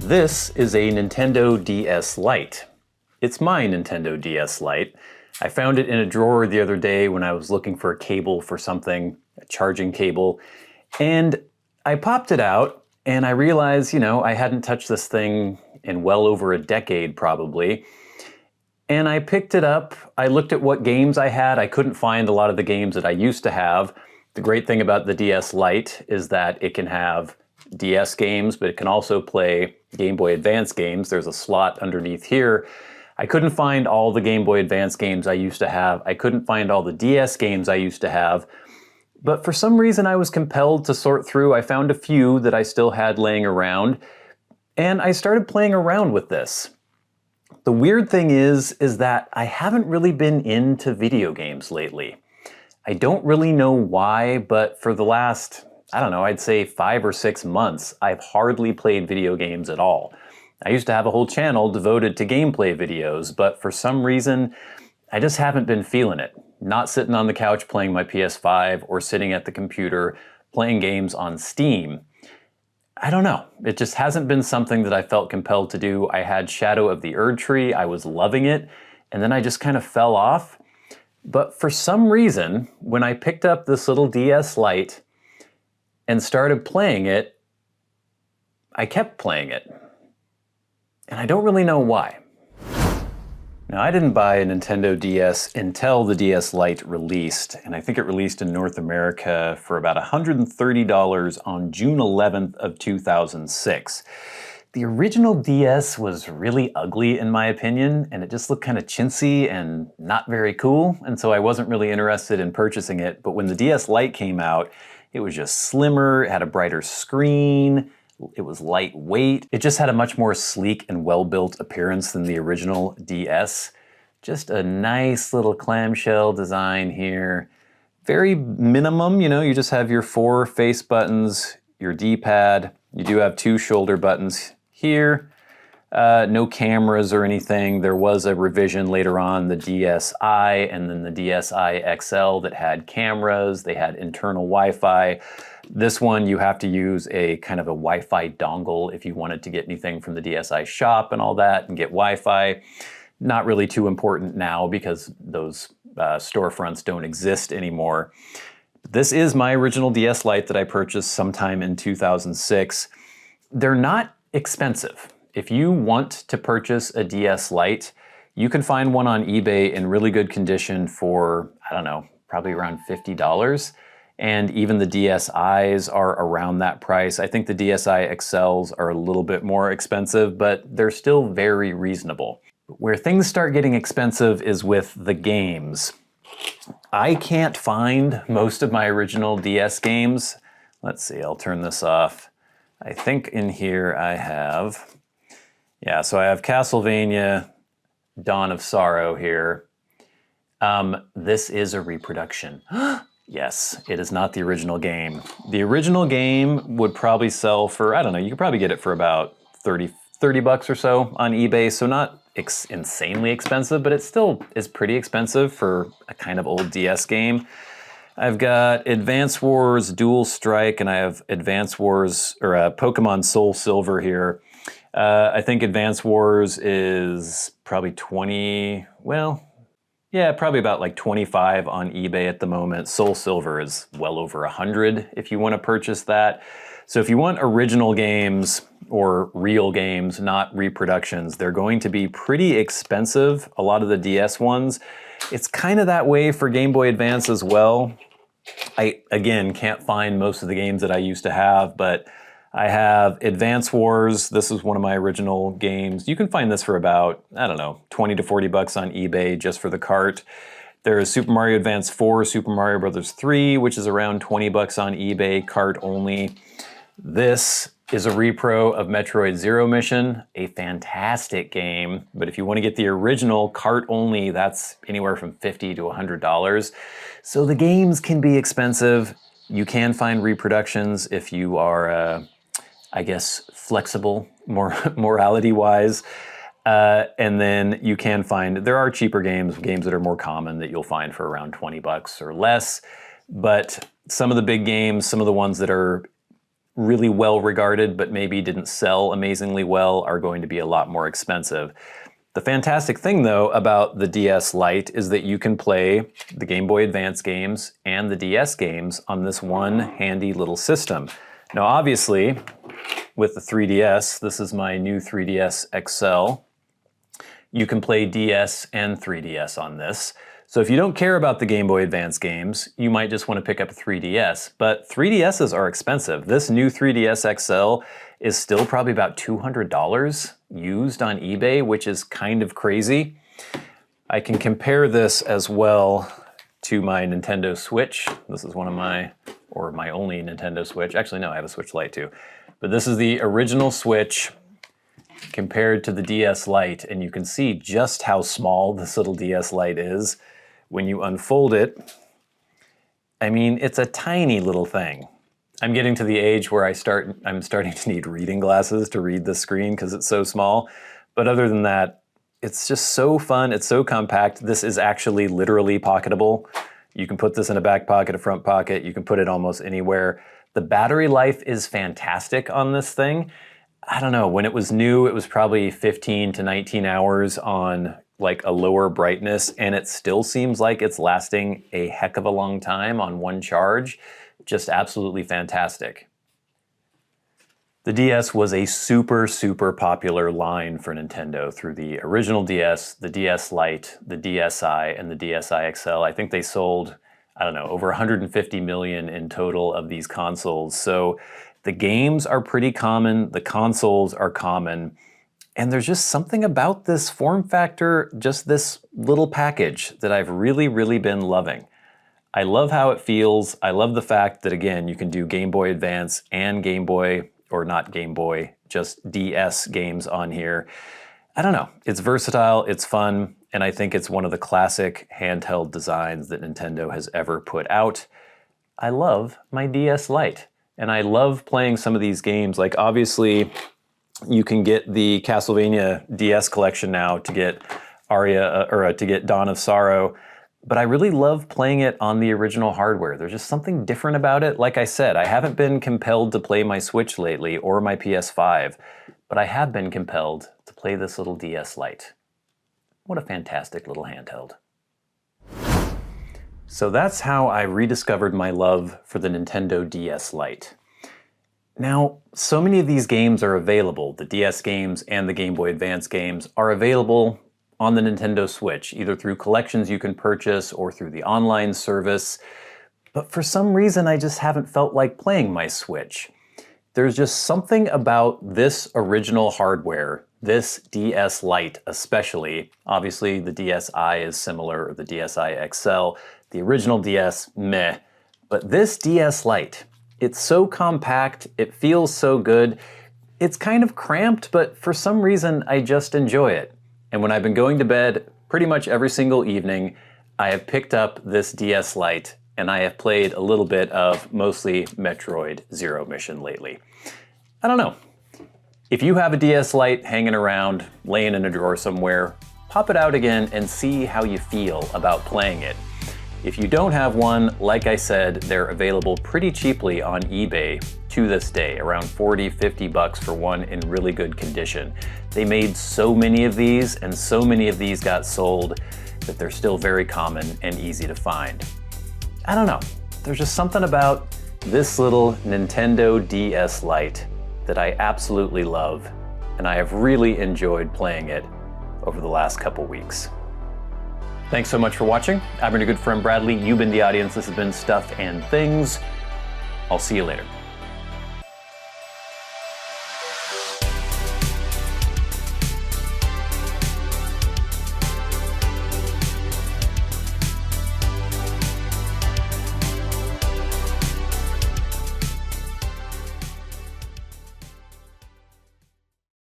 This is a Nintendo DS Lite. It's my Nintendo DS Lite. I found it in a drawer the other day when I was looking for a cable for something, a charging cable, and I popped it out and I realized, I hadn't touched this thing in well over a decade probably. And I picked it up, I looked at what games I had. I couldn't find a lot of the games that I used to have. The great thing about the DS Lite is that it can have DS games, but it can also play Game Boy Advance games. There's a slot underneath here. I couldn't find all the Game Boy Advance games I used to have. I couldn't find all the DS games I used to have. But for some reason I was compelled to sort through. I found a few that I still had laying around, and I started playing around with this. The weird thing is that I haven't really been into video games lately. I don't really know why, but for the last, I'd say 5 or 6 months, I've hardly played video games at all. I used to have a whole channel devoted to gameplay videos, but for some reason, I just haven't been feeling it. Not sitting on the couch playing my PS5 or sitting at the computer playing games on Steam. I don't know. It just hasn't been something that I felt compelled to do. I had Shadow of the Erdtree, I was loving it, and then I just kind of fell off. But for some reason, when I picked up this little DS Lite and started playing it, I kept playing it. And I don't really know why. Now, I didn't buy a Nintendo DS until the DS Lite released, and I think it released in North America for about $130 on June 11th of 2006. The original DS was really ugly in my opinion, and it just looked kind of chintzy and not very cool, and so I wasn't really interested in purchasing it. But when the DS Lite came out, it was just slimmer, it had a brighter screen, it was lightweight. It just had a much more sleek and well-built appearance than the original DS. Just a nice little clamshell design here. Very minimum, you just have your 4 face buttons, your D-pad. You do have 2 shoulder buttons here. No cameras or anything. There was a revision later on, the DSi and then the DSi XL that had cameras. They had internal Wi-Fi. This one you have to use a kind of a Wi-Fi dongle if you wanted to get anything from the DSi shop and all that and get Wi-Fi. Not really too important now because those storefronts don't exist anymore. This is my original DS Lite that I purchased sometime in 2006. They're not expensive. If you want to purchase a DS Lite, you can find one on eBay in really good condition for, probably around $50. And even the DSi's are around that price. I think the DSi XLs are a little bit more expensive, but they're still very reasonable. Where things start getting expensive is with the games. I can't find most of my original DS games. Let's see, I'll turn this off. I think in here I have, so I have Castlevania, Dawn of Sorrow here. This is a reproduction. Yes, it is not the original game. The original game would probably sell for, you could probably get it for about 30 bucks or so on eBay, so not insanely expensive, but it still is pretty expensive for a kind of old DS game. I've got Advance Wars Dual Strike, and I have Advance Wars, or Pokemon Soul Silver here. I think Advance Wars is probably probably about like 25 on eBay at the moment. Soul Silver is well over 100 if you want to purchase that. So if you want original games or real games, not reproductions, they're going to be pretty expensive, a lot of the DS ones. It's kind of that way for Game Boy Advance as well. I, again, can't find most of the games that I used to have, but I have Advance Wars. This is one of my original games. You can find this for about, 20 to 40 bucks on eBay just for the cart. There is Super Mario Advance 4, Super Mario Bros. 3, which is around 20 bucks on eBay, cart only. This is a repro of Metroid Zero Mission, a fantastic game, but if you want to get the original cart only, that's anywhere from $50 to $100. So the games can be expensive. You can find reproductions if you are, flexible, morality-wise. And then you can find, there are cheaper games that are more common that you'll find for around 20 bucks or less. But some of the big games, some of the ones that are really well regarded but maybe didn't sell amazingly well are going to be a lot more expensive. The fantastic thing though about the DS Lite is that you can play the Game Boy Advance games and the DS games on this one handy little system. Now obviously, with the 3DS, this is my new 3DS XL, you can play DS and 3DS on this. So if you don't care about the Game Boy Advance games, you might just want to pick up a 3DS, but 3DSs are expensive. This new 3DS XL is still probably about $200 used on eBay, which is kind of crazy. I can compare this as well to my Nintendo Switch. This is one of my only Nintendo Switch. Actually, no, I have a Switch Lite too. But this is the original Switch compared to the DS Lite, and you can see just how small this little DS Lite is. When you unfold it, I mean, it's a tiny little thing. I'm getting to the age where I'm starting to need reading glasses to read the screen because it's so small. But other than that, it's just so fun. It's so compact. This is actually literally pocketable. You can put this in a back pocket, a front pocket. You can put it almost anywhere. The battery life is fantastic on this thing. I don't know, when it was new, it was probably 15 to 19 hours on like a lower brightness, and it still seems like it's lasting a heck of a long time on one charge. Just absolutely fantastic. The DS was a super, super popular line for Nintendo through the original DS, the DS Lite, the DSi, and the DSi XL. I think they sold, I don't know, over 150 million in total of these consoles. So the games are pretty common, the consoles are common, and there's just something about this form factor, just this little package, that I've really, really been loving. I love how it feels. I love the fact that, again, you can do Game Boy Advance and Game Boy, or not Game Boy, just DS games on here. I don't know, it's versatile, it's fun, and I think it's one of the classic handheld designs that Nintendo has ever put out. I love my DS Lite, and I love playing some of these games. Like, obviously, you can get the Castlevania DS collection now to get to get Dawn of Sorrow, but I really love playing it on the original hardware. There's just something different about it. Like I said, I haven't been compelled to play my Switch lately or my PS5, but I have been compelled to play this little DS Lite. What a fantastic little handheld. So that's how I rediscovered my love for the Nintendo DS Lite. Now, so many of these games are available. The DS games and the Game Boy Advance games are available on the Nintendo Switch, either through collections you can purchase or through the online service. But for some reason, I just haven't felt like playing my Switch. There's just something about this original hardware, this DS Lite especially. Obviously, the DSi is similar, or the DSi XL. The original DS, meh. But this DS Lite, it's so compact, it feels so good. It's kind of cramped, but for some reason, I just enjoy it. And when I've been going to bed pretty much every single evening, I have picked up this DS Lite, and I have played a little bit of mostly Metroid Zero Mission lately. I don't know. If you have a DS Lite hanging around, laying in a drawer somewhere, pop it out again and see how you feel about playing it. If you don't have one, like I said, they're available pretty cheaply on eBay to this day, around 40, 50 bucks for one in really good condition. They made so many of these, and so many of these got sold that they're still very common and easy to find. I don't know, there's just something about this little Nintendo DS Lite that I absolutely love, and I have really enjoyed playing it over the last couple weeks. Thanks so much for watching. I've been your good friend Bradley. You've been the audience. This has been Stuff and Things. I'll see you later.